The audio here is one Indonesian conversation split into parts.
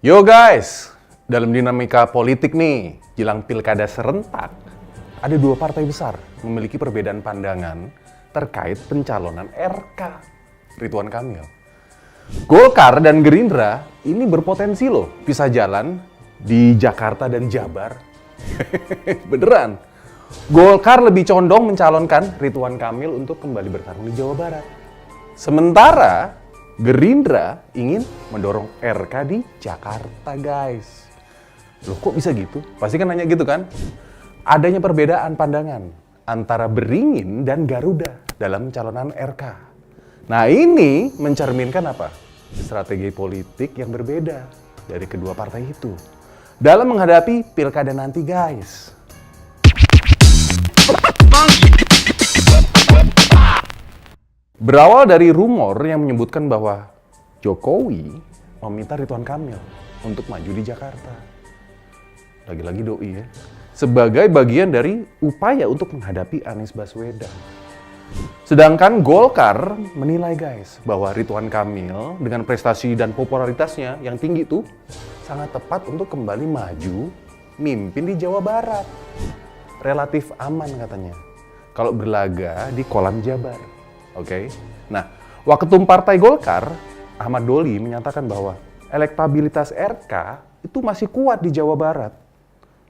Yo guys, dalam dinamika politik nih, jelang pilkada serentak, ada dua partai besar memiliki perbedaan pandangan terkait pencalonan RK, Ridwan Kamil. Golkar dan Gerindra ini berpotensi loh bisa jalan di Jakarta dan Jabar. Beneran, Golkar lebih condong mencalonkan Ridwan Kamil untuk kembali bertarung di Jawa Barat. Sementara Gerindra ingin mendorong RK di Jakarta, guys. Loh, kok bisa gitu? Pasti kan nanya gitu kan? Adanya perbedaan pandangan antara Beringin dan Garuda dalam pencalonan RK. Nah, ini mencerminkan apa? Strategi politik yang berbeda dari kedua partai itu dalam menghadapi pilkada nanti, guys. Berawal dari rumor yang menyebutkan bahwa Jokowi meminta Ridwan Kamil untuk maju di Jakarta. Lagi-lagi doi ya. Sebagai bagian dari upaya untuk menghadapi Anies Baswedan. Sedangkan Golkar menilai guys bahwa Ridwan Kamil dengan prestasi dan popularitasnya yang tinggi tuh sangat tepat untuk kembali maju mimpin di Jawa Barat. Relatif aman katanya kalau berlaga di kolam Jabar. Oke. Nah, Waketum Partai Golkar, Ahmad Doli menyatakan bahwa elektabilitas RK itu masih kuat di Jawa Barat.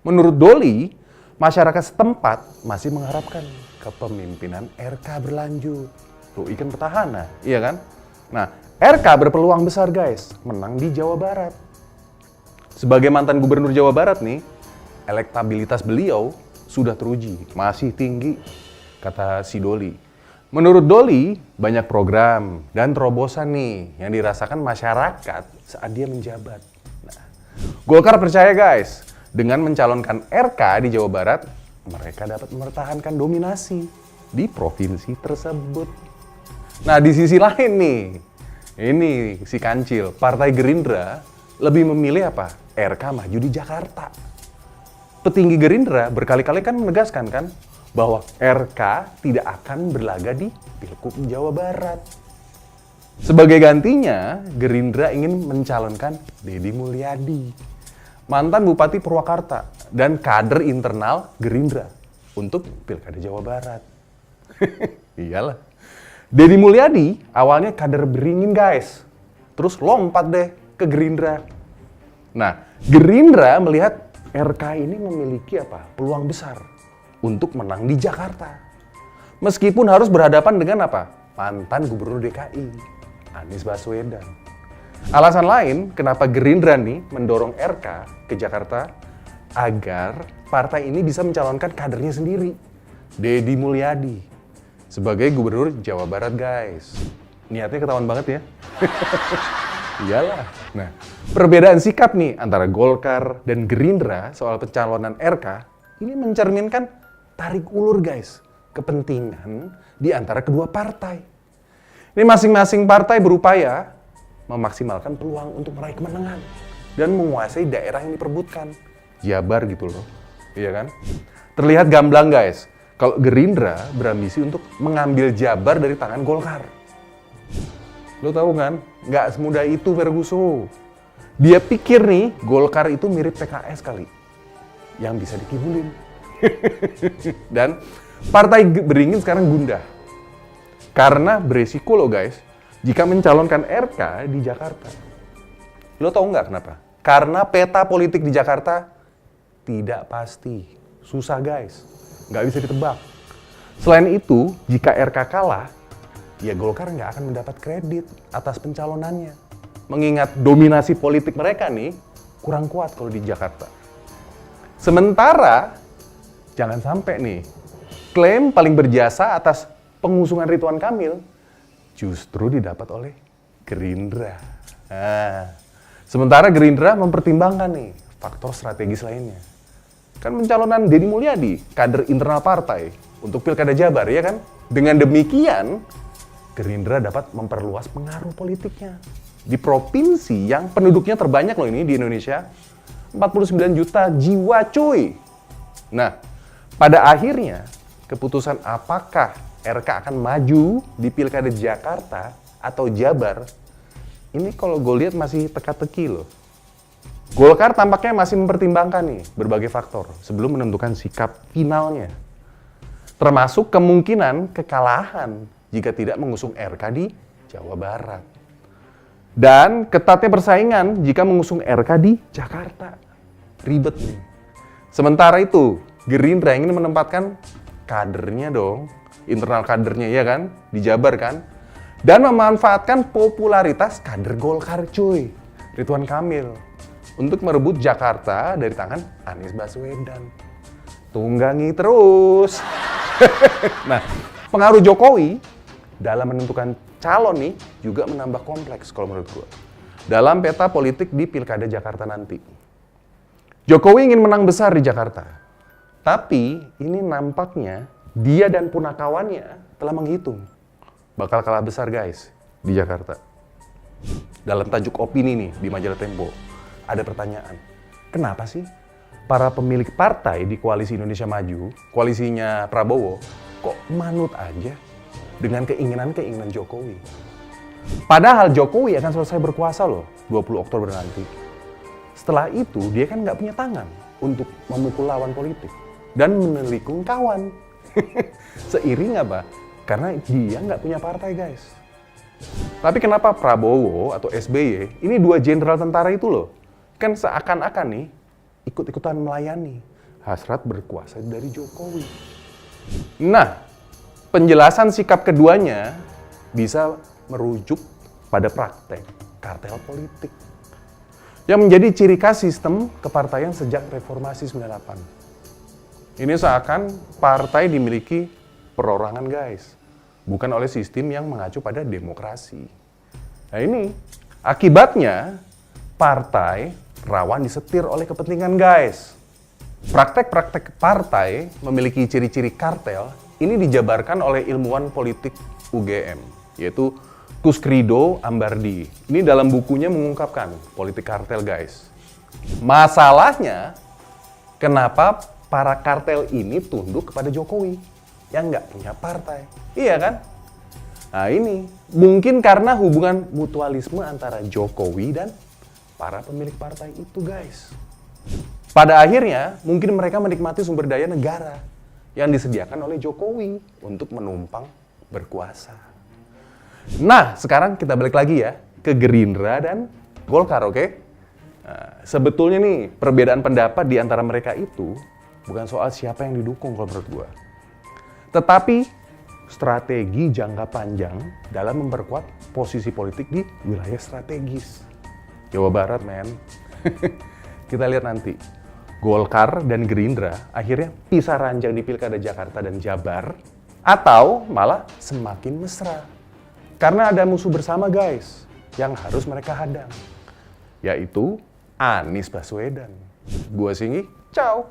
Menurut Doli, masyarakat setempat masih mengharapkan kepemimpinan RK berlanjut. Tuh, ikan petahana, iya kan? Nah, RK berpeluang besar guys, menang di Jawa Barat. Sebagai mantan gubernur Jawa Barat nih, elektabilitas beliau sudah teruji, masih tinggi, kata si Doli. Menurut Doli, banyak program dan terobosan nih yang dirasakan masyarakat saat dia menjabat. Nah, Golkar percaya guys, dengan mencalonkan RK di Jawa Barat, mereka dapat mempertahankan dominasi di provinsi tersebut. Nah, di sisi lain nih, ini si Kancil, Partai Gerindra lebih memilih apa? RK maju di Jakarta. Petinggi Gerindra berkali-kali kan menegaskan kan, bahwa RK tidak akan berlaga di Pilgub Jawa Barat. Sebagai gantinya, Gerindra ingin mencalonkan Deddy Mulyadi, mantan Bupati Purwakarta dan kader internal Gerindra untuk Pilkada Jawa Barat. Iyalah. Deddy Mulyadi awalnya kader Beringin guys, terus lompat deh ke Gerindra. Nah, Gerindra melihat RK ini memiliki apa? Peluang besar untuk menang di Jakarta. Meskipun harus berhadapan dengan apa? Mantan Gubernur DKI, Anies Baswedan. Alasan lain kenapa Gerindra nih mendorong RK ke Jakarta agar partai ini bisa mencalonkan kadernya sendiri, Deddy Mulyadi, sebagai Gubernur Jawa Barat guys. Niatnya ketahuan banget ya. Iyalah. Nah, perbedaan sikap nih antara Golkar dan Gerindra soal pencalonan RK ini mencerminkan tarik ulur guys, kepentingan di antara kedua partai. Ini masing-masing partai berupaya memaksimalkan peluang untuk meraih kemenangan dan menguasai daerah yang diperebutkan. Jabar gitu loh, iya kan? Terlihat gamblang guys, kalau Gerindra berambisi untuk mengambil Jabar dari tangan Golkar. Lo tahu kan, nggak semudah itu Ferguson. Dia pikir nih, Golkar itu mirip PKS kali, yang bisa dikibulin. Dan Partai Beringin sekarang gundah. Karena beresiko loh guys, jika mencalonkan RK di Jakarta. Lo tau nggak kenapa? Karena peta politik di Jakarta tidak pasti. Susah guys, nggak bisa ditebak. Selain itu, jika RK kalah, ya Golkar nggak akan mendapat kredit atas pencalonannya. Mengingat dominasi politik mereka nih, kurang kuat kalau di Jakarta. Sementara, jangan sampai nih, klaim paling berjasa atas pengusungan Ridwan Kamil justru didapat oleh Gerindra. Nah, sementara Gerindra mempertimbangkan nih faktor strategis lainnya. Kan pencalonan Deddy Mulyadi, kader internal partai untuk Pilkada Jabar, ya kan? Dengan demikian, Gerindra dapat memperluas pengaruh politiknya di provinsi yang penduduknya terbanyak loh ini di Indonesia, 49 juta jiwa cuy. Nah, pada akhirnya, keputusan apakah RK akan maju di Pilkada Jakarta atau Jabar, ini kalau gue lihat masih teka-teki loh. Golkar tampaknya masih mempertimbangkan nih berbagai faktor sebelum menentukan sikap finalnya. Termasuk kemungkinan kekalahan jika tidak mengusung RK di Jawa Barat. Dan ketatnya persaingan jika mengusung RK di Jakarta. Ribet nih. Sementara itu, Gerindra ingin menempatkan kadernya dong, internal kadernya ya kan, di Jabar kan, dan memanfaatkan popularitas kader Golkar cuy, Ridwan Kamil, untuk merebut Jakarta dari tangan Anies Baswedan. Tunggangi terus. Nah, pengaruh Jokowi dalam menentukan calon nih juga menambah kompleks kalau menurut gue. Dalam peta politik di Pilkada Jakarta nanti. Jokowi ingin menang besar di Jakarta. Tapi ini nampaknya dia dan punakawannya telah menghitung bakal kalah besar guys di Jakarta. Dalam tajuk opini nih di majalah Tempo, ada pertanyaan. Kenapa sih para pemilik partai di Koalisi Indonesia Maju, koalisinya Prabowo, kok manut aja dengan keinginan-keinginan Jokowi? Padahal Jokowi akan selesai berkuasa loh 20 Oktober nanti. Setelah itu dia kan nggak punya tangan untuk memukul lawan politik dan menelikung kawan. Seiring apa? Karena dia nggak punya partai guys. Tapi kenapa Prabowo atau SBY, ini dua jenderal tentara itu loh, kan seakan-akan nih ikut-ikutan melayani hasrat berkuasa dari Jokowi. Nah, penjelasan sikap keduanya bisa merujuk pada praktek kartel politik yang menjadi ciri khas sistem kepartaian sejak reformasi 98. Ini seakan partai dimiliki perorangan guys, bukan oleh sistem yang mengacu pada demokrasi. Nah ini akibatnya partai rawan disetir oleh kepentingan guys. Praktek-praktek partai memiliki ciri-ciri kartel ini dijabarkan oleh ilmuwan politik UGM, yaitu Kusrido Ambardi. Ini dalam bukunya mengungkapkan politik kartel guys. Masalahnya, kenapa para kartel ini tunduk kepada Jokowi yang nggak punya partai? Iya kan? Nah ini mungkin karena hubungan mutualisme antara Jokowi dan para pemilik partai itu guys. Pada akhirnya, mungkin mereka menikmati sumber daya negara yang disediakan oleh Jokowi untuk menumpang berkuasa. Nah, sekarang kita balik lagi ya ke Gerindra dan Golkar, oke? Nah, sebetulnya nih, perbedaan pendapat di antara mereka itu bukan soal siapa yang didukung kalau menurut gua. Tetapi strategi jangka panjang dalam memperkuat posisi politik di wilayah strategis. Jawa Barat, men. Kita lihat nanti. Golkar dan Gerindra akhirnya pisah ranjang di Pilkada Jakarta dan Jabar, atau malah semakin mesra. Karena ada musuh bersama guys, yang harus mereka hadang. Yaitu Anies Baswedan. Gua Singgi, ciao!